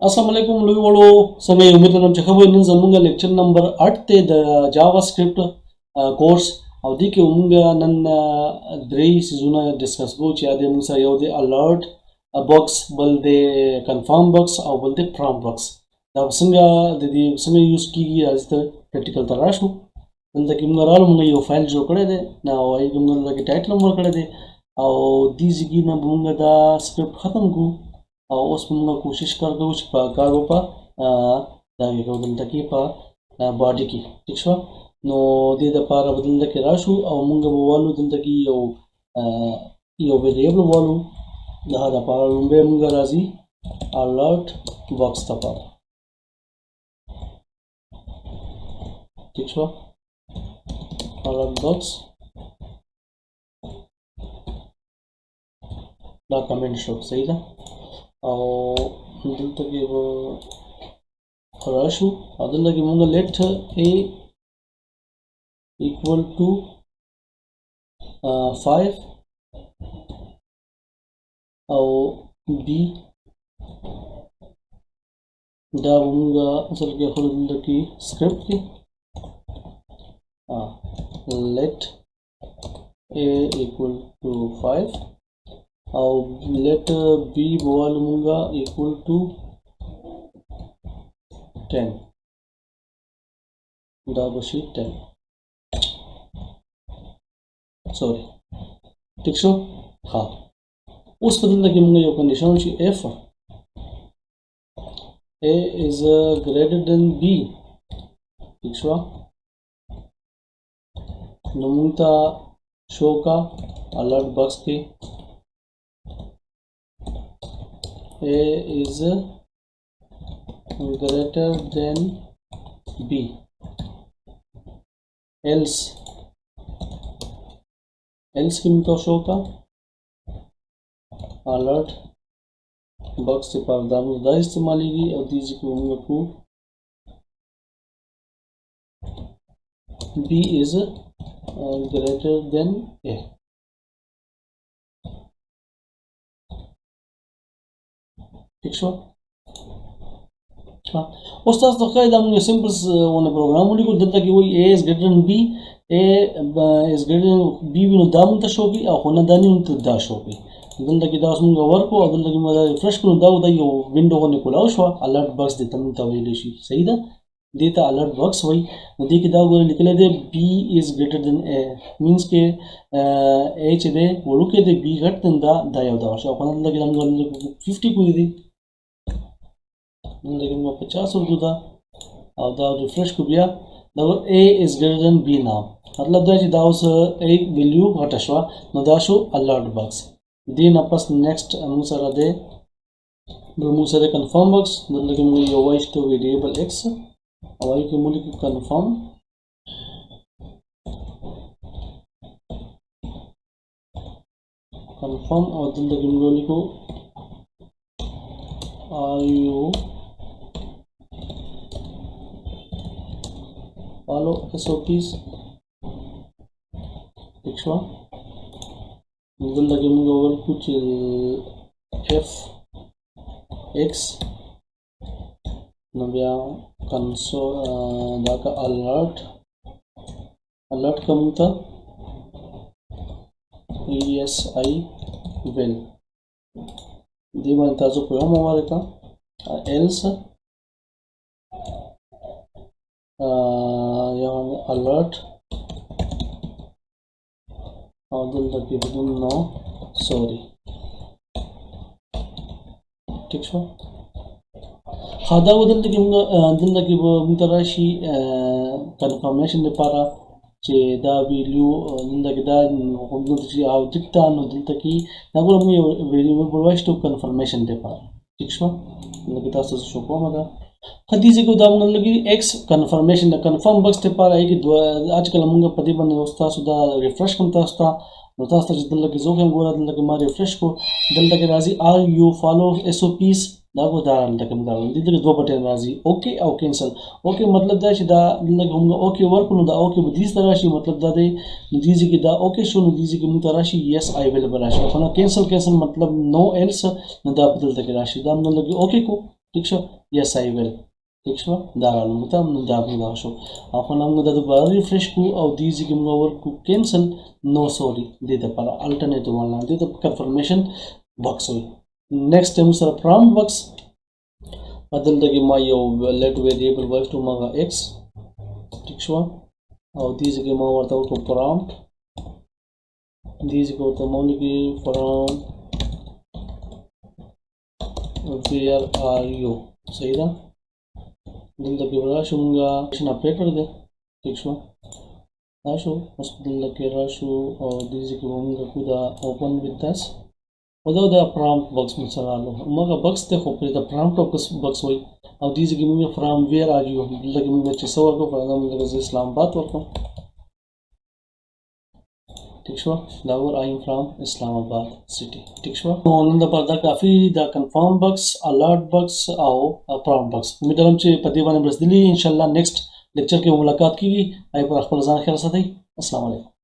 Assalamualaikum Luiwalo Samay Umidanam Chakabuin Zamunga lecture number 8 the JavaScript course Audi ke umunga nan drei sizuna discuss bo chiade musa yode alert a box balde confirm box au balde prompt box da singa de singa use ki as the practical tarashu nda kimna ral munga yo file jo kade de na ai kimna lagi title number kade de au dizigi na bunga da script khatam ku اوس موږ کوشش کوو چې په کار وپا دا یو دلته کې په باډي کې ٹھیک شو نو د دې لپاره بدل کې راشو او موږ به والو دلته کې یو ویریبل والو دا د لپاره موږ راځي alert box لپاره ٹھیک شو alert box دا کمنټ شو صحیح ده او دلته کې راشو او دلته کې موږ let a equal to 5 او b دا موږ اصل کې خو دلته کې script کې let a equal to 5 او let b بوال مونگا equal to 10 دا بشي 10 sorry ٹھیک شو ها اوس په دلته کې مونږ یو کنډیشن چې if a is greater than b ٹھیک شو نو مونږ ته شو کا alert box کې a is greater than b else की मतलब शो का alert box से पारदान दा इस्तेमालेगी और दीजिए को हम को b is greater than a ٹھیک شو हाँ उस्ताद तो क्या इधर मुझे सिंपल वाला प्रोग्राम वाली को देता कि वही a is greater than b a is greater than b भी नो दाम तो शो भी और होना दानी उनको दा शो भी दंडा की दास मुझे वर्क को दंडा की मजा रिफ्रेश करूँ दाव दा यो विंडो को निकोलाओ शो अलर्ट बॉक्स देता मुझे तावी लेशी सही था देता अलर्ट बॉक्स वही नदी की दाव को निकले दे b is greater than a means के a चले वो लोग के दे b घट दंडा दायाव दाव शो अपना दंडा की दाम को 50 को दी लेकिन वो 50 उर्दू था और दा रिफ्रेश को बिया दा a is greater than b now मतलब दा जी दा उस a वैल्यू घटशवा नो दा शो अलर्ट बॉक्स दिन आपस नेक्स्ट अनुसार दे ब्रह्मोसरे कंफर्म बॉक्स मतलब कि मुझे यो वाइस टू वेरिएबल x और y के मूल्य को कंफर्म और मतलब कि मूल्य को आयु follow SOPs ठीक है मुझे लगे मुझे और कुछ f x नव्या कंसोल दाका अलर्ट कम था esi well दी बनता जो प्रोग्राम हमारे का else यहाँ अलर्ट और दल्लकी बदल नो सॉरी ठीक है खादा बदल की दल्लकी मुतराशी कंफर्मेशन दे पारा चे दा वैल्यू दल्लकी दा हम दल्लकी आउ दिखता नो दल्लकी ना बोल मुझे वेरिएबल वाइज टू कंफर्मेशन दे पारा ठीक है दल्लकी तासे शो को मदा खदीजे को दाम लगी x confirmation the confirm box ते पार आई कि आजकल हम पति बने होता सुधा रिफ्रेश करता होता होता जदल लगी जो हम गोरा दल लगी मारे रिफ्रेश को दल लगे राजी आर यू फॉलो एसओपीस दागो दार लगे मदार दीदे दो बटन राजी ओके और कैंसिल ओके मतलब दा दा लगे हम ओके वर्क नो दा ओके बदिस तरह शी मतलब दा दे दीजिए कि दा ओके शो दीजिए कि मुतराशी यस आई अवेलेबल राशि अपना कैंसिल मतलब नो एल्स न दा बदल तक राशि दा हम लगे ओके को ٹھیک شو yes I will ٹھیک شو دا راغله ته نو دا به دا شو او خو موږ د دوباره ریفریش کو او دې ځکه موږ ورکو کینسل نو سوري دې د پر الټرنیټیو ولنه دې د کنفرمیشن باکس وي نیکسٹ ټایم سره پرامپټ باکس بدل دغه ما یو لیټ ویریبل ورکو ما x ٹھیک شو او دې ځکه ما ورته ورکو پرامپټ دې ځکه ورته مونږ کې پرامپټ where are you صحیح ده دلته کې راشو موږ شن اپډیټر دی ٹھیک شو راشو اوس دلته کې راشو او دې ځکه موږ کو دا اوپن وذ داس او دا پرامپټ باکس موږ سره راغلو موږ باکس ته خو په دا پرامپټ باکس وای او دې ځکه موږ فرام ویر آر یو دلته کې موږ چې څو ورکو په نوم د اسلام آباد ورکو ٹھیک شو دا ور آیم فرام اسلام آباد سٹی ٹھیک شو نن د پردا کافی دا کنفرم باکس الرټ باکس او پرام باکس امید لرم چې په دې باندې برسدلی ان شاء الله نیکسٹ لیکچر کې ملاقات کیږي آی پر خپل ځان خیال ساتئ السلام علیکم